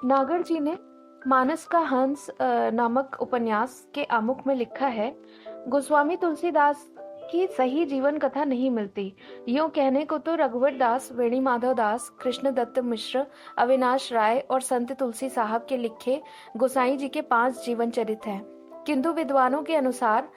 नागर जी ने मानस का हंस नामक उपन्यास के आमुख में लिखा है, गोस्वामी तुलसीदास की सही जीवन कथा नहीं मिलती। यूं कहने को तो रघुवर दास, वेणी माधव दास, कृष्ण दत्त मिश्र, अविनाश राय और संत तुलसी साहब के लिखे गोसाई जी के 5 जीवन चरित्र हैं, किंतु विद्वानों के अनुसार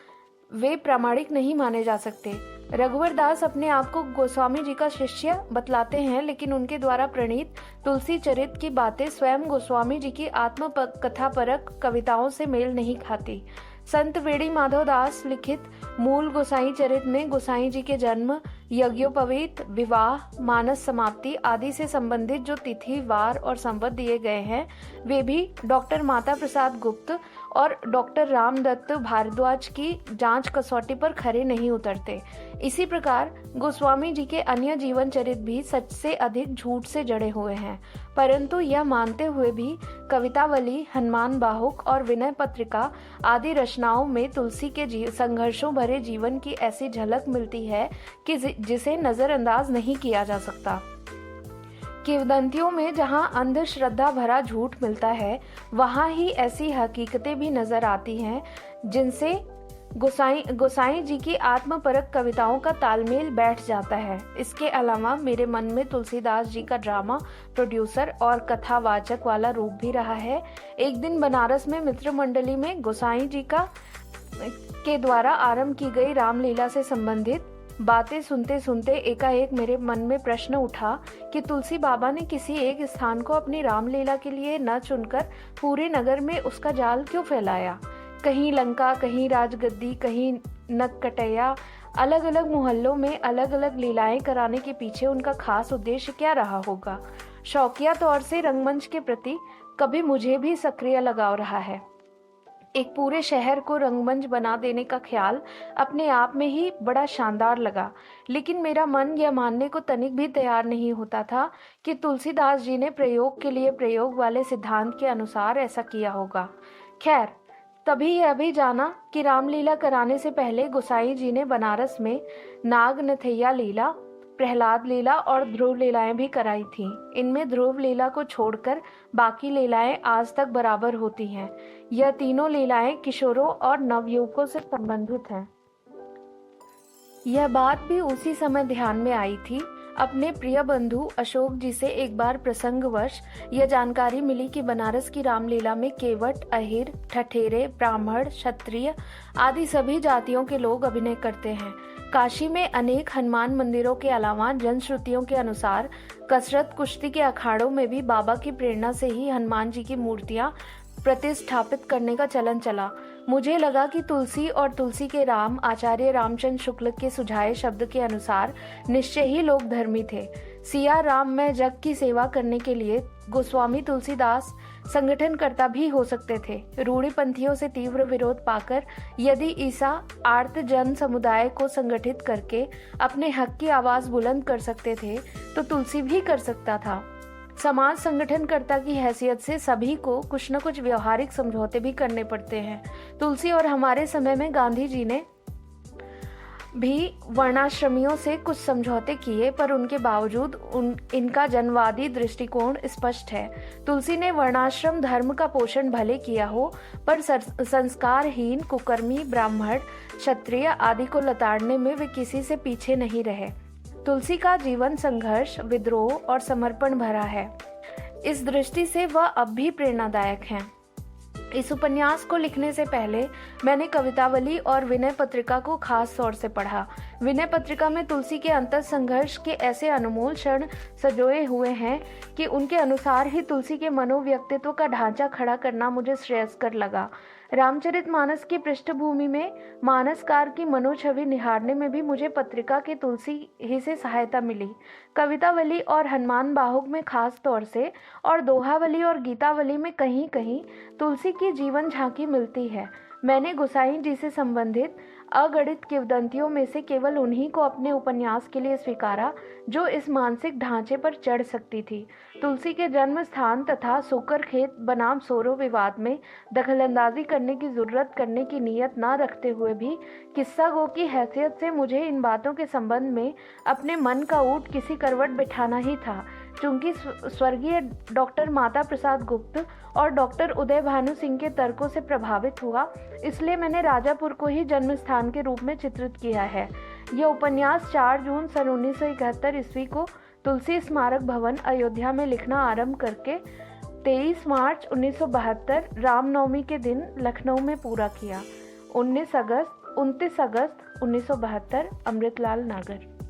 वे प्रामाणिक नहीं माने जा सकते। रघुवर दास अपने आप को गोस्वामी जी का शिष्य बतलाते हैं, लेकिन उनके द्वारा प्रणीत तुलसी चरित्र की बातें स्वयं गोस्वामी जी की आत्म कथा परक कविताओं से मेल नहीं खाती। संत वेणी माधव दास लिखित मूल गोसाई चरित्र में गोसाई जी के जन्म, यज्ञोपवीत, विवाह, मानस समाप्ति आदि से संबंधित जो तिथि, वार और संवत दिए गए हैं, वे भी डॉक्टर माता प्रसाद गुप्त और डॉक्टर रामदत्त भारद्वाज की जांच कसौटी पर खरे नहीं उतरते। इसी प्रकार गोस्वामी जी के अन्य जीवन चरित्र भी सच से अधिक झूठ से जड़े हुए हैं, परंतु यह मानते हुए भी कवितावली, हनुमान बाहुक और विनय पत्रिका आदि रचनाओं में तुलसी के संघर्षों भरे जीवन की ऐसी झलक मिलती है कि जिसे नजरअंदाज नहीं किया जा सकता। किंवदंतियों में जहां अंधश्रद्धा भरा झूठ मिलता है, वहां ही ऐसी हकीकतें भी नजर आती हैं जिनसे गोसाई जी की आत्मपरक कविताओं का तालमेल बैठ जाता है। इसके अलावा मेरे मन में तुलसीदास जी का ड्रामा प्रोड्यूसर और कथावाचक वाला रूप भी रहा है। एक दिन बनारस में मित्र मंडली में गोसाई जी के द्वारा आरंभ की गई रामलीला से संबंधित बातें सुनते सुनते एकाएक मेरे मन में प्रश्न उठा कि तुलसी बाबा ने किसी एक स्थान को अपनी रामलीला के लिए न चुनकर पूरे नगर में उसका जाल क्यों फैलाया। कहीं लंका, कहीं राजगद्दी, कहीं नककटैया, अलग अलग मोहल्लों में अलग अलग लीलाएं कराने के पीछे उनका खास उद्देश्य क्या रहा होगा। शौकिया तौर से रंगमंच के प्रति कभी मुझे भी सक्रिय लगाव रहा है। एक पूरे शहर को रंगमंच बना देने का ख्याल अपने आप में ही बड़ा शानदार लगा, लेकिन मेरा मन यह मानने को तनिक भी तैयार नहीं होता था कि तुलसीदास जी ने प्रयोग के लिए प्रयोग वाले सिद्धांत के अनुसार ऐसा किया होगा। खैर, तभी यह भी जाना कि रामलीला कराने से पहले गोसाई जी ने बनारस में नागनथैया लीला, प्रहलाद लीला और ध्रुव लीलाएं भी कराई थीं। इनमें ध्रुव लीला को छोड़कर बाकी लीलाएं आज तक बराबर होती हैं। यह तीनों लीलाएं किशोरों और नवयुवकों से संबंधित हैं। यह बात भी उसी समय ध्यान में आई थी। अपने प्रिय बंधु अशोक जी से एक बार प्रसंगवश यह जानकारी मिली कि बनारस की रामलीला में केवट, अहिर, ठठेरे, ब्राह्मण, क्षत्रिय आदि सभी जातियों के लोग अभिनय करते हैं। काशी में अनेक हनुमान मंदिरों के अलावा जनश्रुतियों के अनुसार कसरत कुश्ती के अखाड़ों में भी बाबा की प्रेरणा से ही हनुमान जी की मूर्तियां प्रतिष्ठापित करने का चलन चला। मुझे लगा कि तुलसी और तुलसी के राम आचार्य रामचंद्र शुक्ल के सुझाए शब्द के अनुसार निश्चय ही लोग धर्मी थे। सिया राम में जग की सेवा करने के लिए गोस्वामी तुलसीदास संगठनकर्ता भी हो सकते थे। रूढ़िपंथियों से तीव्र विरोध पाकर यदि ईसा आर्त जन समुदाय को संगठित करके अपने हक की आवाज बुलंद कर सकते थे, तो तुलसी भी कर सकता था। समाज संगठनकर्ता की हैसियत से सभी को कुछ न कुछ व्यवहारिक समझौते भी करने पड़ते हैं। तुलसी और हमारे समय में गांधी जी ने भी वर्णाश्रमियों से कुछ समझौते किए, पर उनके बावजूद इनका जनवादी दृष्टिकोण स्पष्ट है। तुलसी ने वर्णाश्रम धर्म का पोषण भले किया हो, पर संस्कारहीन, कुकर्मी, ब्राह्मण, क्षत्रिय आदि को लताड़ने में वे किसी से पीछे नहीं रहे। तुलसी का जीवन संघर्ष, विद्रोह और समर्पण भरा है। इस दृष्टि से वह अब भी प्रेरणादायक हैं। इस उपन्यास को लिखने से पहले मैंने कवितावली और विनय पत्रिका को खास तौर से पढ़ा। विनय पत्रिका में तुलसी के अंतर संघर्ष के ऐसे अनमोल क्षण सजोए हुए हैं कि उनके अनुसार ही तुलसी के मनोव्यक्तित्व का ढांचा खड़ा करना मुझे श्रेयस्कर लगा। रामचरितमानस की पृष्ठभूमि में मानसकार की मनोछवि निहारने में भी मुझे पत्रिका के तुलसी ही से सहायता मिली। कवितावली और हनुमान बाहुक में खास तौर से और दोहावली और गीतावली में कहीं कहीं तुलसी की जीवन झांकी मिलती है। मैंने गोसाई जी से संबंधित अगणित किंवदंतियों में से केवल उन्हीं को अपने उपन्यास के लिए स्वीकारा जो इस मानसिक ढांचे पर चढ़ सकती थी। तुलसी के जन्म स्थान तथा सोकर खेत बनाम सोरो विवाद में दखलंदाजी करने की जरूरत करने की नीयत न रखते हुए भी किस्सा गो की हैसियत से मुझे इन बातों के संबंध में अपने मन का ऊँट किसी करवट बिठाना ही था। चूंकि स्वर्गीय डॉक्टर माता प्रसाद गुप्त और डॉक्टर उदय भानु सिंह के तर्कों से प्रभावित हुआ, इसलिए मैंने राजापुर को ही जन्म स्थान के रूप में चित्रित किया है। यह उपन्यास 4 जून सन 1971 ईस्वी को तुलसी स्मारक भवन अयोध्या में लिखना आरंभ करके 23 मार्च 1972 रामनवमी के दिन लखनऊ में पूरा किया। 29 अगस्त 1972 अमृतलाल नागर।